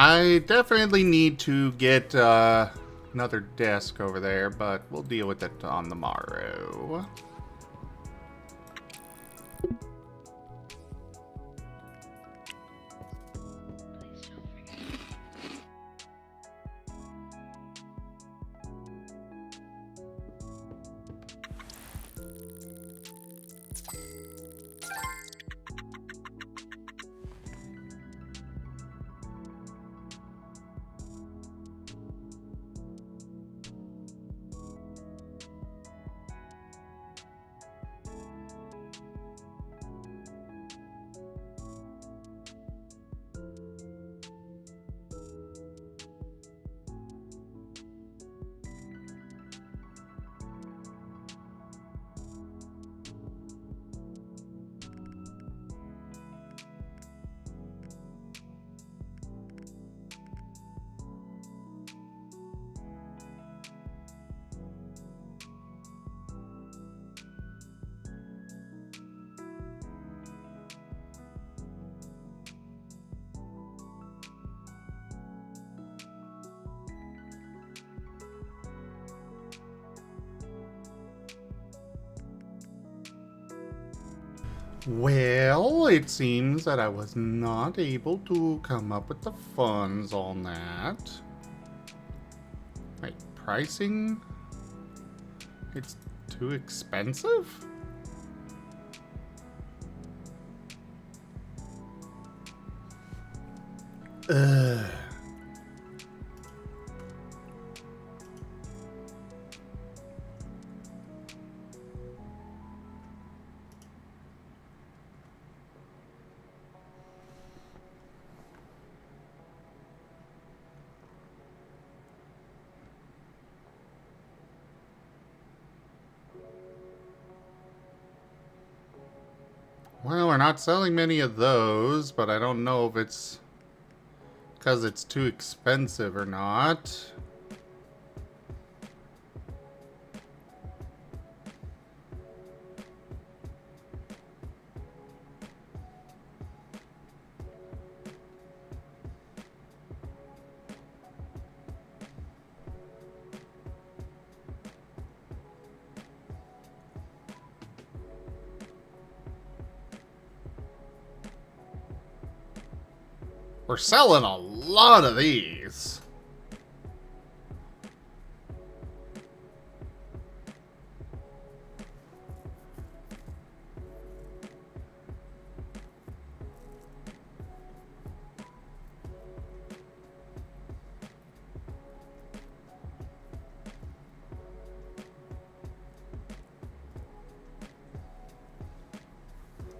I definitely need to get another desk over there, but we'll deal with it on the morrow. Well, it seems that I was not able to come up with the funds on that. Wait, pricing? It's too expensive? Ugh. Well, we're not selling many of those, but I don't know if it's because it's too expensive or not. We're selling a lot of these.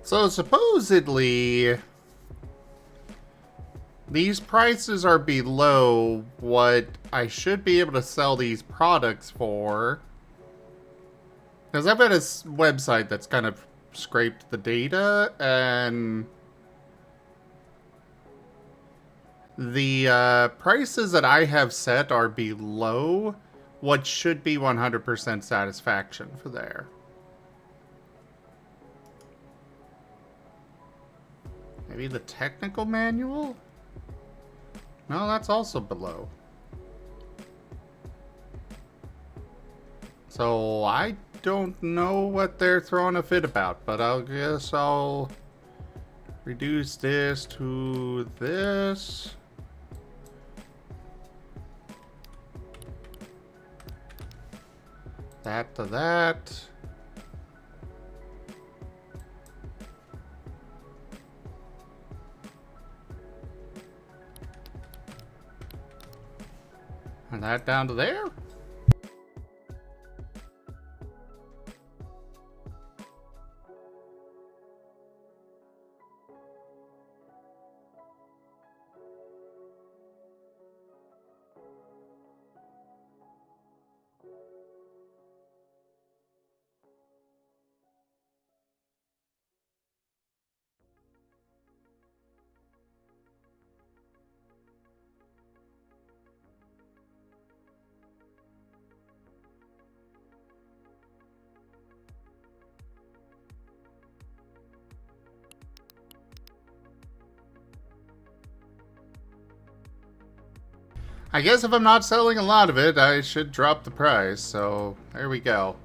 So supposedly, these prices are below what I should be able to sell these products for. Because I've got a website that's kind of scraped the data, and the prices that I have set are below what should be 100% satisfaction for there. Maybe the technical manual? No, that's also below. So I don't know what they're throwing a fit about, but I guess I'll reduce this to this. That to that. And that down to there. I guess if I'm not selling a lot of it, I should drop the price, so there we go.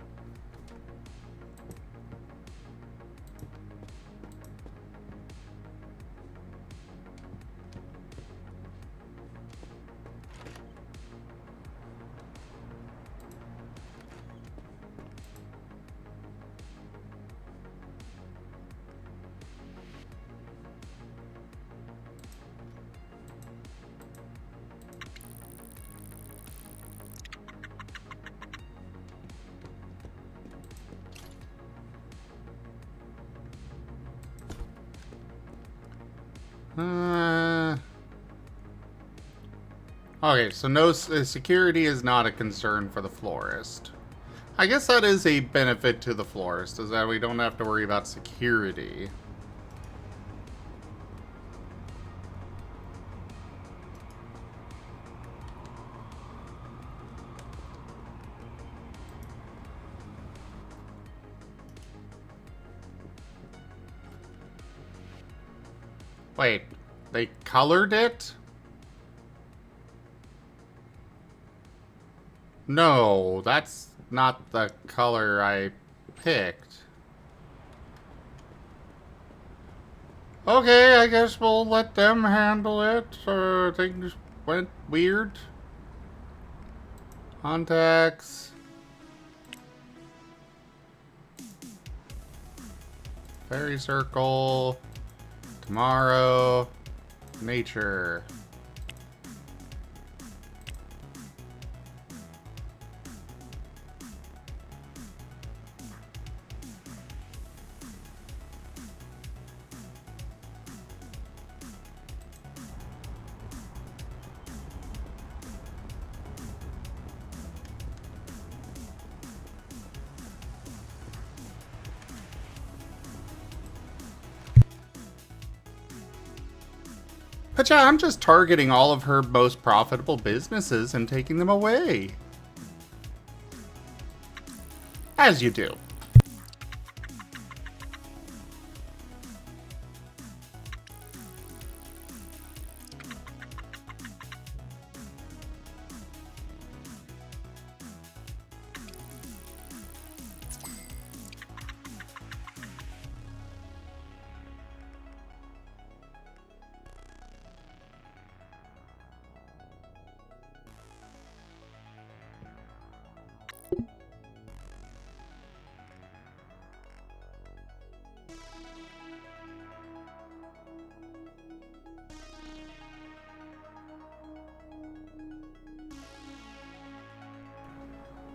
Okay, so no security is not a concern for the florist. I guess that is a benefit to the florist, is that we don't have to worry about security. Wait, they colored it? No, that's not the color I picked. Okay, I guess we'll let them handle it. Things went weird. Contacts. Fairy circle. Tomorrow. Nature. But yeah, I'm just targeting all of her most profitable businesses and taking them away. As you do.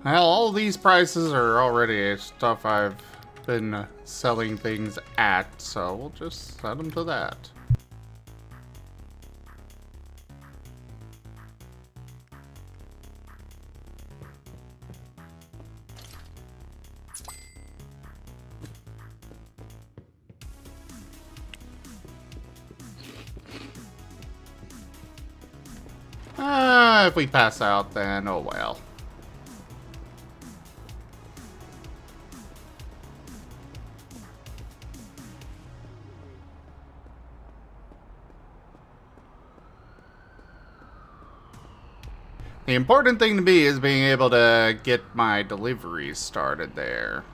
Well, all these prices are already stuff I've been selling things at, so we'll just set them to that. If we pass out, then oh well. The important thing to me is being able to get my deliveries started there.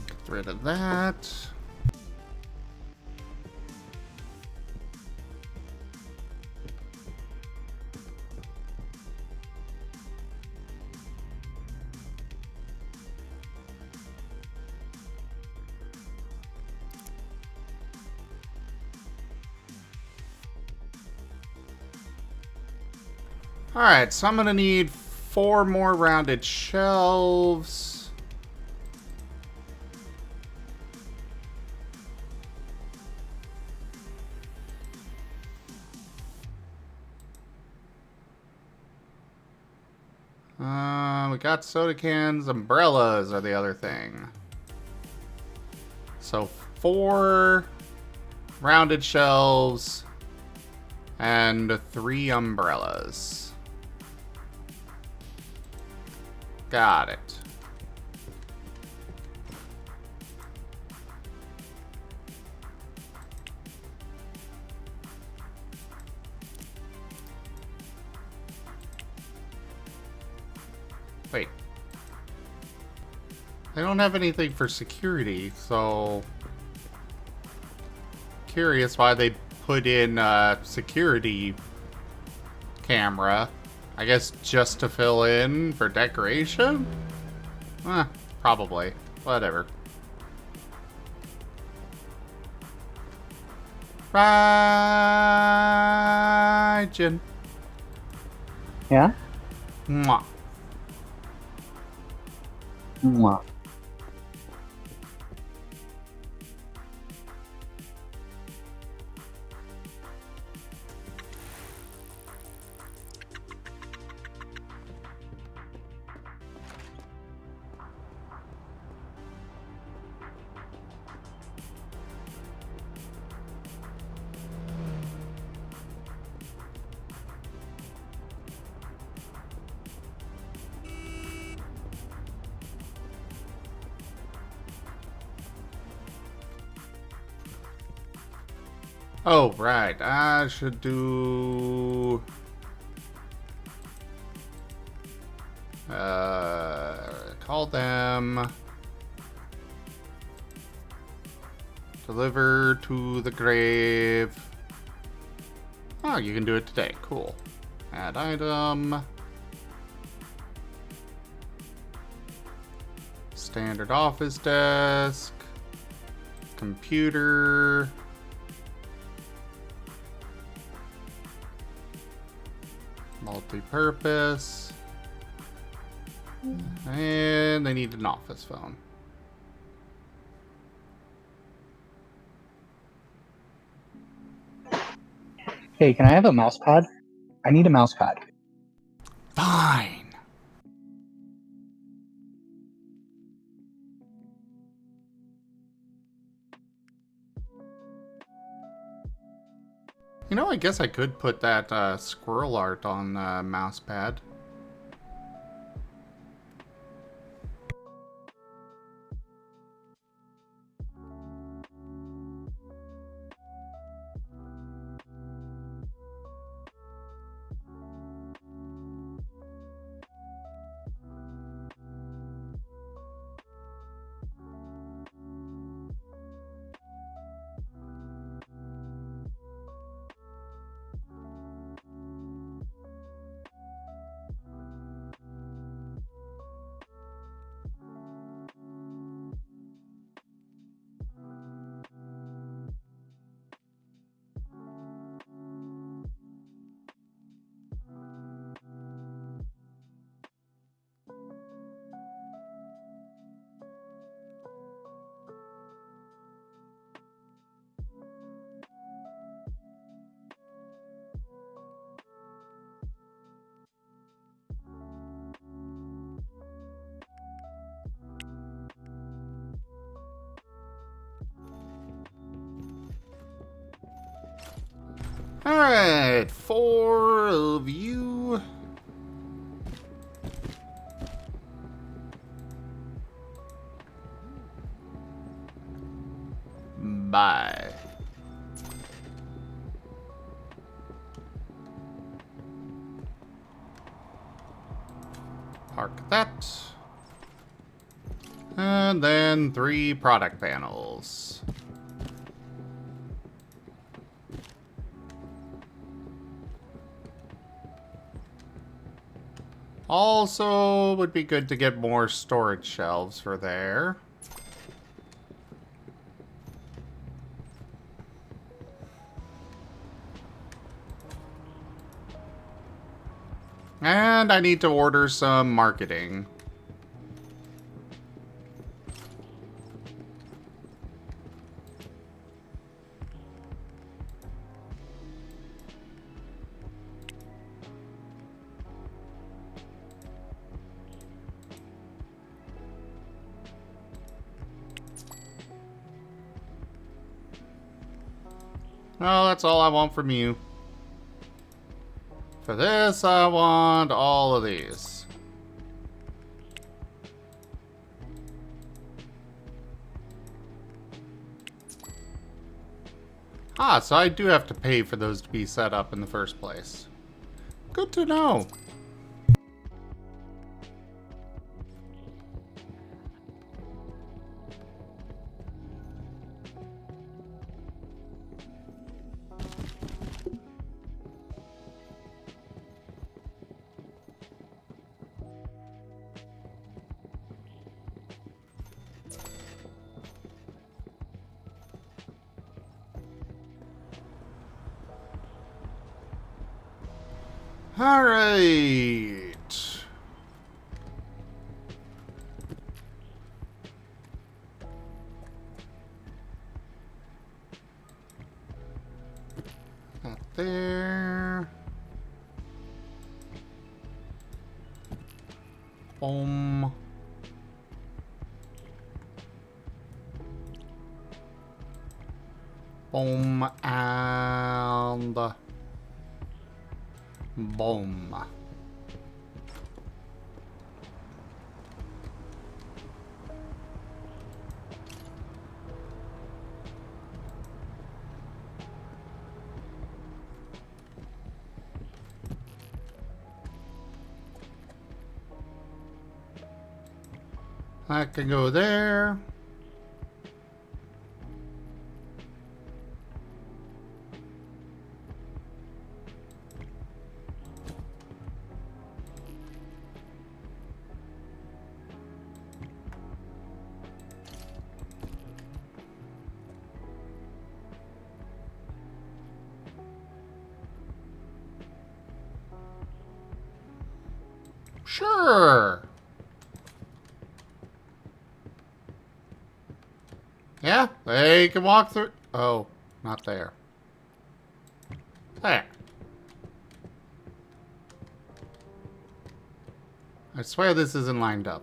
Get rid of that. Alright, so I'm gonna need 4 more rounded shelves. We got soda cans, umbrellas are the other thing. So 4 rounded shelves and 3 umbrellas. Got it. Wait. I don't have anything for security, so... Curious why they put in a security camera. I guess just to fill in for decoration? Probably. Whatever. Right, Jin. Yeah? Mwah. Mwah. Oh, right. I should do... call them... Deliver to the grave. Oh, you can do it today. Cool. Add item. Standard office desk. Computer. Multi-purpose. And they need an office phone. Hey, can I have a mouse pad? I need a mouse pad. Fine. You know, I guess I could put that squirrel art on mouse pad. Alright, 4 of you. Bye. Park that. And then 3 product panels. Also, would be good to get more storage shelves for there. And I need to order some marketing. Well, that's all I want from you. For this, I want all of these. Ah, so I do have to pay for those to be set up in the first place. Good to know. All right. That there. Boom. Boom and boom. That can go there. Sure. Yeah, they can walk through. Oh, not there. There. I swear this isn't lined up.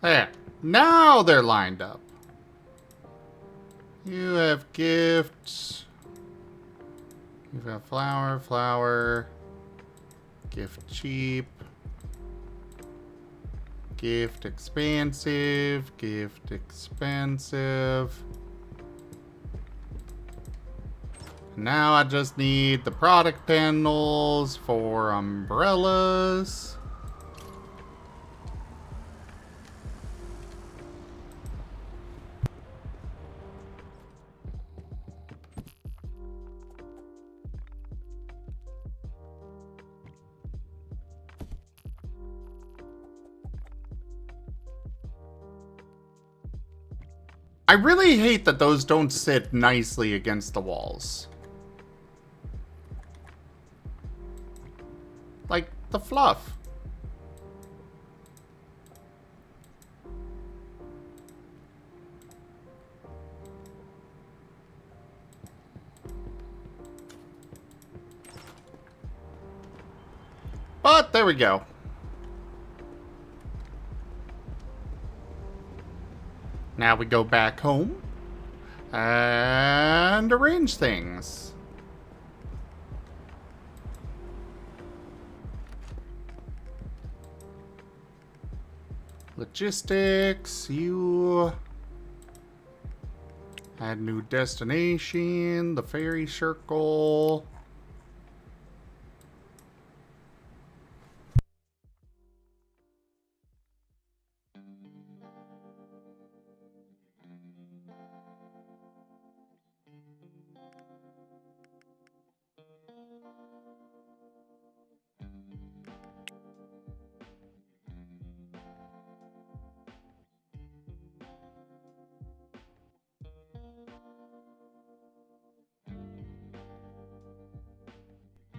There. Now they're lined up. You have gifts. You've got flower, flower. Gift cheap. Gift expansive. Gift expensive. Now I just need the product panels for umbrellas. I really hate that those don't sit nicely against the walls. Like the fluff. But there we go. Now we go back home and arrange things. Logistics, you add new destination, the ferry circle.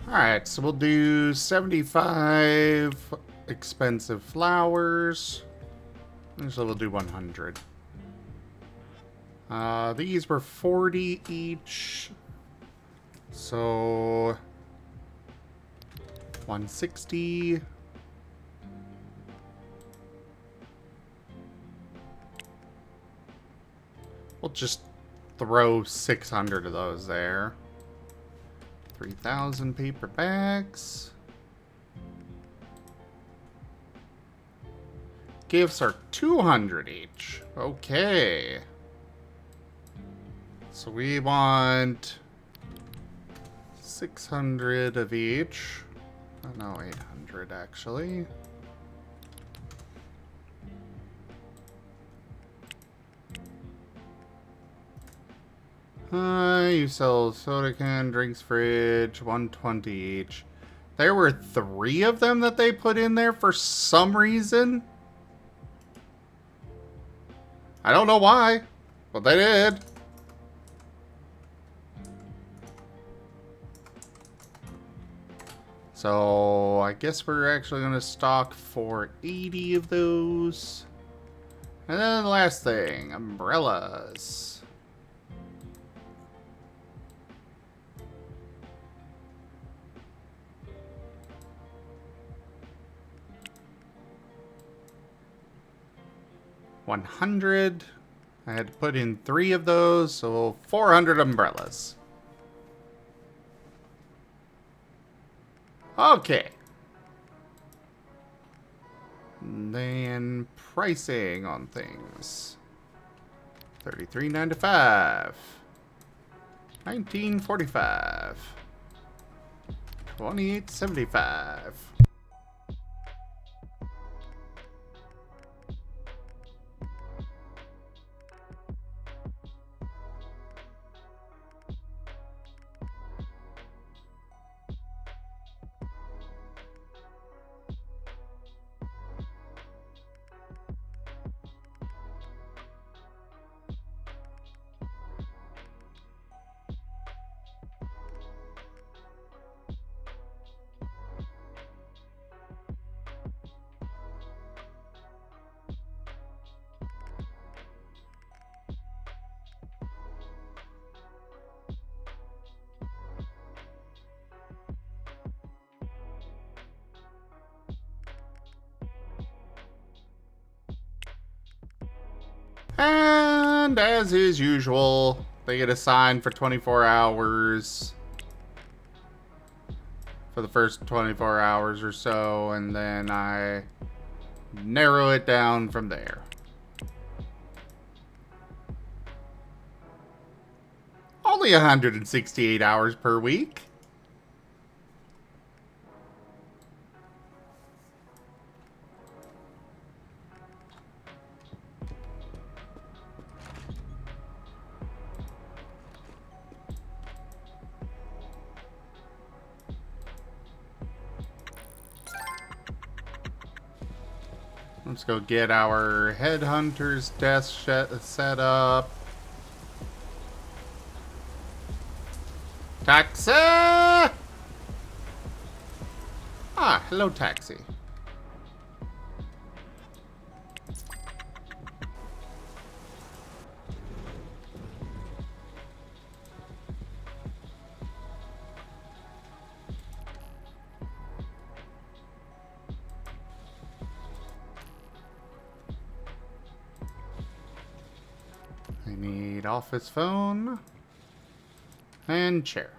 Alright, so we'll do 75 expensive flowers. Actually, we'll do 100. These were 40 each. So 160. We'll just throw 600 of those there. 3,000 paper bags. Gifts are 200 each. Okay. So we want 600 of each. Oh, no, 800 actually. You sell soda can, drinks fridge, 120 each. There were 3 of them that they put in there for some reason. I don't know why, but they did. So I guess we're actually going to stock for 80 of those. And then the last thing, umbrellas. $100. I had to put in 3 of those, so 400 umbrellas. Okay. And then pricing on things. $33.95. $19.45. $28.75. And as is usual, they get assigned for 24 hours. For the first 24 hours or so, and then I narrow it down from there. Only 168 hours per week. Let's go get our headhunter's desk set up. Taxi! Ah, hello, taxi. I need office phone and chair.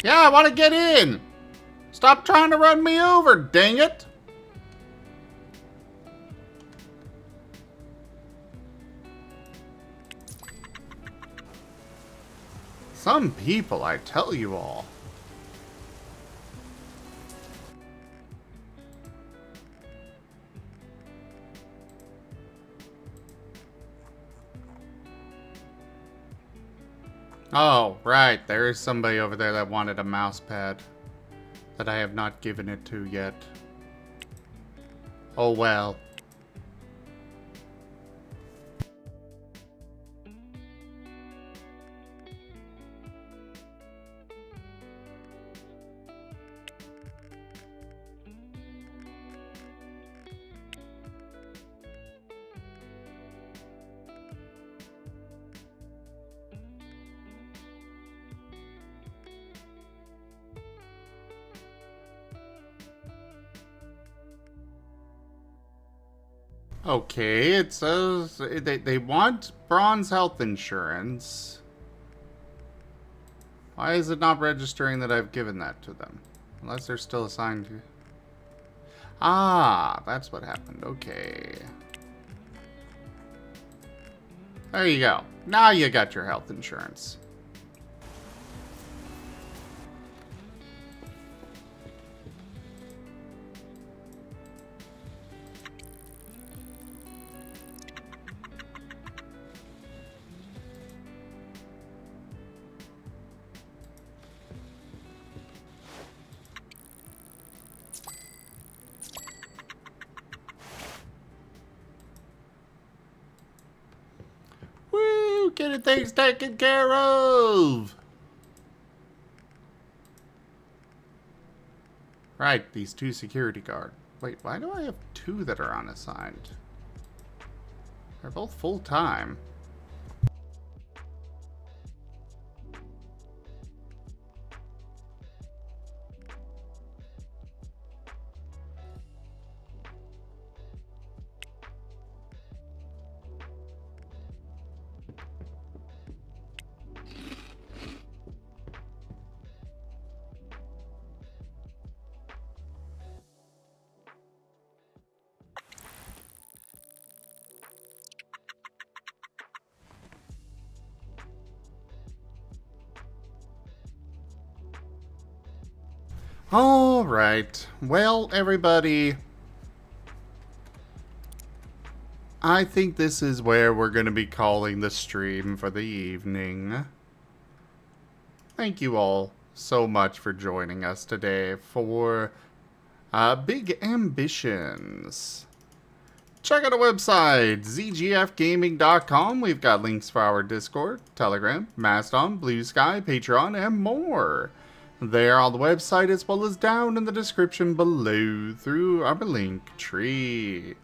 Yeah, I want to get in. Stop trying to run me over, dang it. Some people, I tell you all. Oh, right. There is somebody over there that wanted a mouse pad that I have not given it to yet. Oh well. Okay, it says they want bronze health insurance. Why is it not registering that I've given that to them? Unless they're still assigned to... Ah, that's what happened. Okay. There you go. Now you got your health insurance. Woo! Getting things taken care of! Right, these two security guards. Wait, why do I have two that are unassigned? They're both full-time. All right. Well, everybody, I think this is where we're going to be calling the stream for the evening. Thank you all so much for joining us today for Big Ambitions. Check out our website, zgfgaming.com. We've got links for our Discord, Telegram, Mastodon, Blue Sky, Patreon, and more. There on the website, as well as down in the description below through our link tree.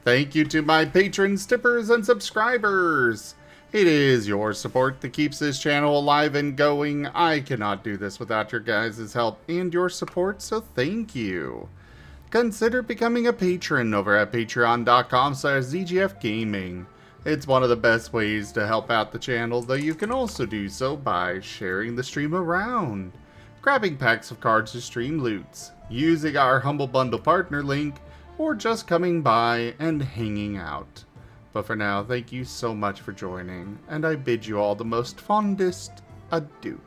Thank you to my patrons, tippers, and subscribers. It is your support that keeps this channel alive and going. I cannot do this without your guys' help and your support, so thank you. Consider becoming a patron over at patreon.com/zgfgaming. It's one of the best ways to help out the channel, though you can also do so by sharing the stream around, grabbing packs of cards to stream loots, using our Humble Bundle partner link, or just coming by and hanging out. But for now, thank you so much for joining, and I bid you all the most fondest adieu.